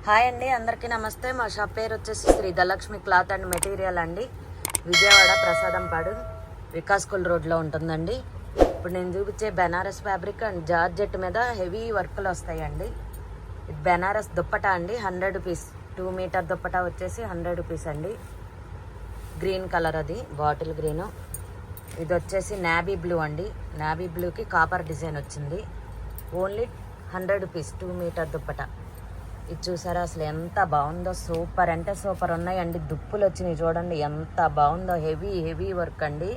Hi అండి, అందరికీ నమస్తే. మా షాప్ పేరు వచ్చేసి Shri Dhanalakshmi cloth and material అండి. విజయవాడ ప్రసాదంపాడు వికాస్ స్కూల్ రోడ్లో ఉంటుందండి. ఇప్పుడు నేను చూపించే బెనారస్ ఫ్యాబ్రిక్ అండ్ జార్జెట్ మీద హెవీ వర్క్లు వస్తాయండి. ఇది బెనారస్ దుప్పటా అండి, 100 రూపీస్. 2 మీటర్ దుప్పటా వచ్చేసి 100 రూపీస్ అండి. గ్రీన్ కలర్, అది బాటిల్ గ్రీను. ఇది వచ్చేసి నావీ బ్లూ అండి. నావీ బ్లూకి కాపర్ డిజైన్ వచ్చింది. Only 100 rupees 2 metre dupatta. ఇది చూసారా అసలు ఎంత బాగుందో, సూపర్ అంటే సూపర్ ఉన్నాయండి. దుప్పులు వచ్చినాయి చూడండి ఎంత బాగుందో. హెవీ వర్క్ అండి,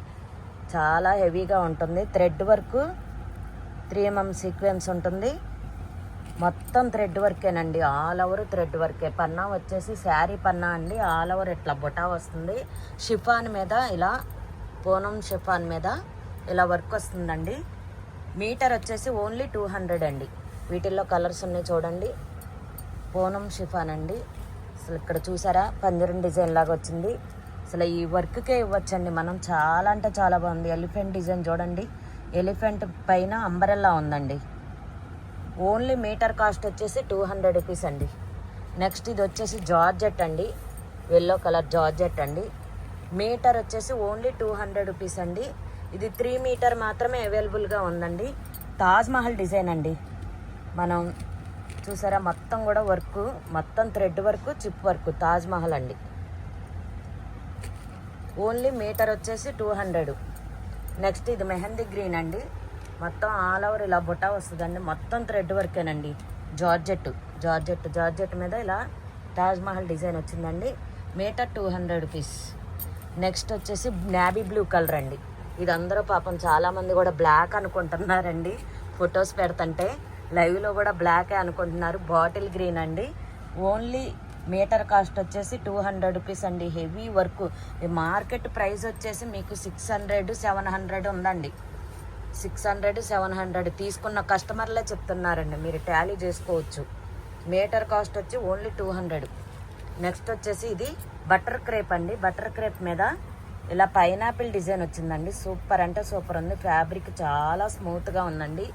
చాలా హెవీగా ఉంటుంది. థ్రెడ్ వర్క్ 3mm సీక్వెన్స్ ఉంటుంది. మొత్తం థ్రెడ్ వర్కేనండి, ఆల్ ఓవర్ థ్రెడ్ వర్కే. పన్నా వచ్చేసి శారీ పన్నా అండి, ఆల్ ఓవర్ ఇట్లా బొటా వస్తుంది. షిఫాన్ మీద ఇలా పూనం షిఫాన్ మీద ఇలా వర్క్ వస్తుందండి. మీటర్ వచ్చేసి ఓన్లీ 200 అండి. వీటిల్లో కలర్స్ ఉన్నాయి చూడండి. పూనం షిఫాన్ అండి. అసలు ఇక్కడ చూసారా పంజరం డిజైన్ లాగా వచ్చింది. అసలు ఈ వర్క్కే ఇవ్వచ్చండి మనం. చాలా అంటే చాలా బాగుంది. ఎలిఫెంట్ డిజైన్ చూడండి, ఎలిఫెంట్ పైన అంబరెల్లా ఉందండి. ఓన్లీ మీటర్ కాస్ట్ వచ్చేసి 200 రూపీస్ అండి. నెక్స్ట్ ఇది వచ్చేసి జార్జెట్ అండి, ఎల్లో కలర్ జార్జెట్ అండి. మీటర్ వచ్చేసి ఓన్లీ 200 రూపీస్ అండి. ఇది 3 మీటర్ మాత్రమే అవైలబుల్గా ఉందండి. తాజ్ మహల్ డిజైన్ అండి. మనం చూసారా మొత్తం కూడా వర్క్, మొత్తం thread work, chip work, Taj Mahal అండి. ఓన్లీ మీటర్ వచ్చేసి 200. నెక్స్ట్ ఇది మెహందీ గ్రీన్ అండి. మొత్తం ఆల్ ఓవర్ ఇలా బుటా వస్తుందండి. మొత్తం థ్రెడ్ వర్కేనండి. జార్జెట్ మీద ఇలా తాజ్ మహల్ డిజైన్ వచ్చిందండి. Metre 200 rupees. నెక్స్ట్ వచ్చేసి నావీ బ్లూ కలర్ అండి. ఇది అందరూ పాపం చాలామంది కూడా బ్లాక్ అనుకుంటున్నారండి. ఫొటోస్ పెడుతుంటే లైవ్లో కూడా బ్లాకే అనుకుంటున్నారు. బాటిల్ గ్రీన్ అండి. ఓన్లీ మీటర్ కాస్ట్ వచ్చేసి 200 రూపీస్ అండి. Heavy work. ఈ మార్కెట్ ప్రైస్ వచ్చేసి మీకు 600-700 ఉందండి. 600-700 తీసుకున్న కస్టమర్లే చెప్తున్నారండి, మీరు టాలీ చేసుకోవచ్చు. మీటర్ కాస్ట్ వచ్చి ఓన్లీ 200. నెక్స్ట్ వచ్చేసి ఇది బటర్ క్రేప్ అండి. బటర్ క్రేప్ మీద ఇలా పైనాపిల్ డిజైన్ వచ్చిందండి. సూపర్ అంటే సూపర్ ఉంది. ఫ్యాబ్రిక్ చాలా స్మూత్గా ఉందండి.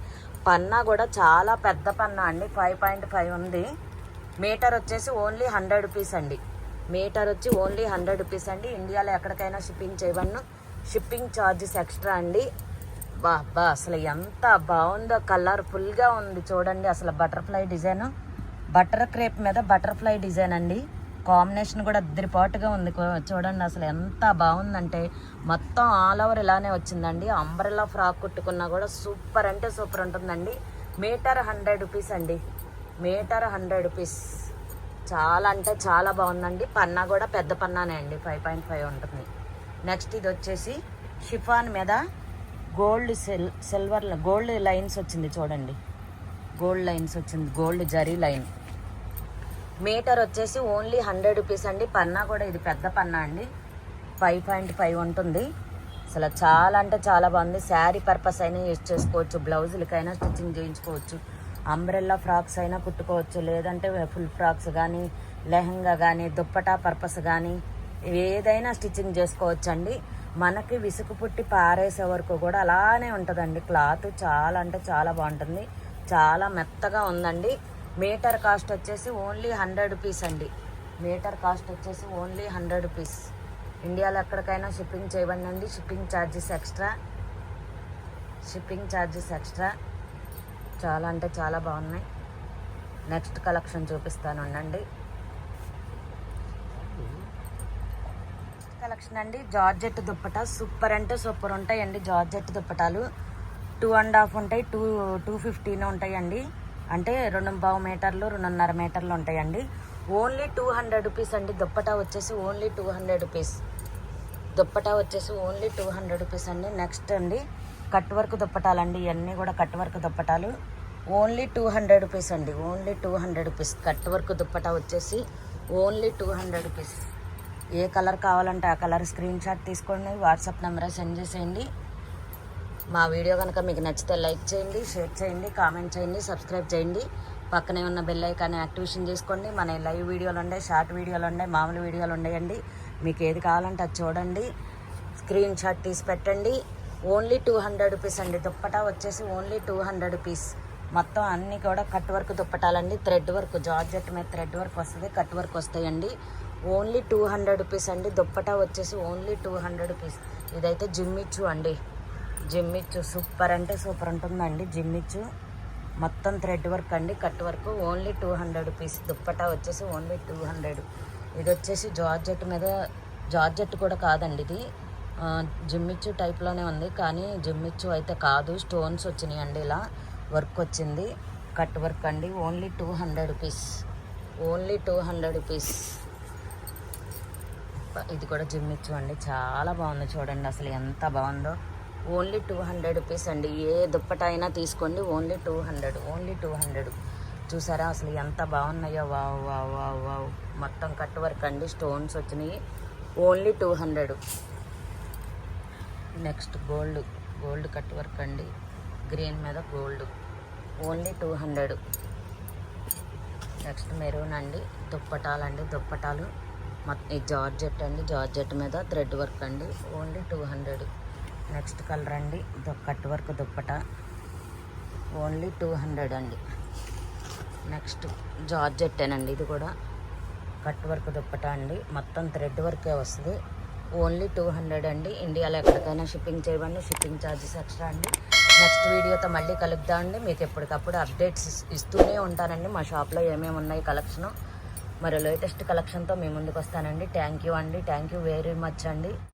పన్నా కూడా చాలా పెద్ద పన్నా అండి, 5.5 ఉంది. మీటర్ వచ్చేసి ఓన్లీ 100 రూపీస్ అండి. మీటర్ వచ్చి ఓన్లీ 100 రూపీస్ అండి. ఇండియాలో ఎక్కడికైనా షిప్పింగ్ చేయవను, షిప్పింగ్ ఛార్జెస్ ఎక్స్ట్రా అండి. బా అసలు ఎంత బాగుందో, కలర్ఫుల్గా ఉంది చూడండి. అసలు బటర్ఫ్లై డిజైన్, బటర్ క్రేప్ మీద బటర్ఫ్లై డిజైన్ అండి. కాంబినేషన్ కూడా అద్దరిపాటుగా ఉంది చూడండి. అసలు ఎంత బాగుందంటే మొత్తం ఆల్ ఓవర్ ఇలానే వచ్చిందండి. అంబ్రెల్లా ఫ్రాక్ కుట్టుకున్నా కూడా సూపర్ అంటే సూపర్ ఉంటుందండి. మీటర్ 100 రూపీస్ అండి. Metre 100 rupees. చాలా అంటే చాలా బాగుందండి. పన్నా కూడా పెద్ద పన్నానే అండి, 5.5 ఉంటుంది. నెక్స్ట్ ఇది వచ్చేసి షిఫాన్ మీద గోల్డ్ లైన్స్ వచ్చింది చూడండి. గోల్డ్ లైన్స్ వచ్చింది, గోల్డ్ జరీ లైన్. మీటర్ వచ్చేసి ఓన్లీ 100 రూపీస్ అండి. పన్నా కూడా ఇది పెద్ద పన్నా అండి, 5.5 ఉంటుంది. అసలు చాలా అంటే చాలా బాగుంది. శారీ పర్పస్ అయినా యూజ్ చేసుకోవచ్చు, బ్లౌజులకైనా స్టిచ్చింగ్ చేయించుకోవచ్చు, అంబ్రెల్లా ఫ్రాక్స్ అయినా కుట్టుకోవచ్చు, లేదంటే ఫుల్ ఫ్రాక్స్ కానీ, లెహంగా కానీ, దుప్పటా పర్పస్ కానీ ఏదైనా స్టిచ్చింగ్ చేసుకోవచ్చు అండి. మనకి విసుగు పుట్టి పారేసే వరకు కూడా అలానే ఉంటుందండి. క్లాత్ చాలా అంటే చాలా బాగుంటుంది, చాలా మెత్తగా ఉందండి. మీటర్ కాస్ట్ వచ్చేసి ఓన్లీ 100 రూపీస్ అండి. మీటర్ కాస్ట్ వచ్చేసి ఓన్లీ 100 రూపీస్. ఇండియాలో ఎక్కడికైనా షిప్పింగ్ చేయబడిందండి. Shipping charges extra. చాలా అంటే చాలా బాగున్నాయి. నెక్స్ట్ కలెక్షన్ చూపిస్తాను ఉండండి. కలెక్షన్ అండి, జార్జెట్ దుప్పటా. సూపర్ అంటే సూపర్ ఉంటాయండి జార్జెట్ దుప్పటాలు. 2.5 ఉంటాయి, 250 ఉంటాయండి. అంటే 2.5 మీటర్లు, 2.5 మీటర్లు ఉంటాయండి. ఓన్లీ 200 రూపీస్ అండి. దుప్పటా వచ్చేసి ఓన్లీ 200 రూపీస్. అండి. నెక్స్ట్ అండి కట్ వర్క్ దుప్పటాలండి. ఇవన్నీ కూడా కట్ వర్క్ దుప్పటాలు. ఓన్లీ 200 రూపీస్ అండి. Only 200 rupees. Cut work dupatta వచ్చేసి ఓన్లీ 200 రూపీస్. ఏ కలర్ కావాలంటే ఆ కలర్ స్క్రీన్ షాట్ తీసుకోండి, వాట్సాప్ నెంబర్ సెండ్ చేసేయండి. మా వీడియో కనుక మీకు నచ్చితే లైక్ చేయండి, షేర్ చేయండి, కామెంట్ చేయండి, సబ్స్క్రైబ్ చేయండి. పక్కనే ఉన్న బెల్ ఐకాన్ని యాక్టివేషన్ చేసుకోండి. మన లైవ్ వీడియోలు ఉన్నాయి, షార్ట్ వీడియోలు ఉన్నాయి, మామూలు వీడియోలు ఉన్నాయండి. మీకు ఏది కావాలంటే అది చూడండి, స్క్రీన్ షాట్ తీసి పెట్టండి. ఓన్లీ 200 రూపీస్ అండి. దుప్పటా వచ్చేసి ఓన్లీ 200 రూపీస్. మొత్తం అన్నీ కూడా కట్ వర్క్ దుప్పటాలండి. థ్రెడ్ వర్క్, జార్జెట్ మీద థ్రెడ్ వర్క్ వస్తుంది, కట్ వర్క్ వస్తాయండి. ఓన్లీ 200 రూపీస్ అండి. దుప్పటా వచ్చేసి ఓన్లీ 200 రూపీస్. ఇదైతే జిమ్మిచ్చు అండి. జిమ్మిచ్చు సూపర్ అంటే సూపర్ ఉంటుందండి. జిమ్మిచ్చు మొత్తం థ్రెడ్ వర్క్ అండి, cut work. Only 200 rupees. Dupatta వచ్చేసి ఓన్లీ 200. ఇది వచ్చేసి జార్జెట్ మీద, జార్జెట్ కూడా కాదండి ఇది, జిమ్మిచ్చు టైప్లోనే ఉంది కానీ జిమ్మిచ్చు అయితే కాదు. స్టోన్స్ వచ్చినాయి అండి, ఇలా వర్క్ వచ్చింది. కట్ వర్క్ అండి. Only 200 rupees. Only 200 rupees. ఇది కూడా జిమ్మిచ్చు అండి, చాలా బాగుంది చూడండి అసలు ఎంత బాగుందో. ఓన్లీ 200 రూపీస్ అండి. ఏ దుప్పట అయినా తీసుకోండి, ఓన్లీ 200. ఓన్లీ 200. చూసారా అసలు ఎంత బాగున్నాయో. Wow wow wow wow. మొత్తం కట్ వర్క్ అండి, స్టోన్స్ వచ్చినాయి. Only 200. Next gold cut work అండి, గ్రీన్ మీద గోల్డ్. ఓన్లీ 200. నెక్స్ట్ మెరూన్ అండి, దుప్పటాలండి, దుప్పటాలు మొత్తం జార్జెట్ అండి, జార్జెట్ మీద థ్రెడ్ వర్క్ అండి. ఓన్లీ 200. నెక్స్ట్ కలర్ అండి, కట్ వర్క్ దుప్పట. ఓన్లీ 200 అండి. నెక్స్ట్ జార్జెట్టేనండి, ఇది కూడా కట్ వర్క్ దుప్పట అండి, మొత్తం థ్రెడ్ వర్కే వస్తుంది. ఓన్లీ 200 అండి. ఇండియాలో ఎక్కడికైనా షిప్పింగ్ చేయబండి, షిప్పింగ్ ఛార్జెస్ ఎక్స్ట్రా అండి. నెక్స్ట్ వీడియోతో మళ్ళీ కలుద్దామండి. మీకు ఎప్పటికప్పుడు అప్డేట్స్ ఇస్తూనే ఉంటానండి మా షాప్లో ఏమేమి ఉన్నాయి కలెక్షను. మరి లేటెస్ట్ కలెక్షన్తో మీ ముందుకు వస్తానండి. థ్యాంక్ యూ అండి, థ్యాంక్ యూ వెరీ మచ్ అండి.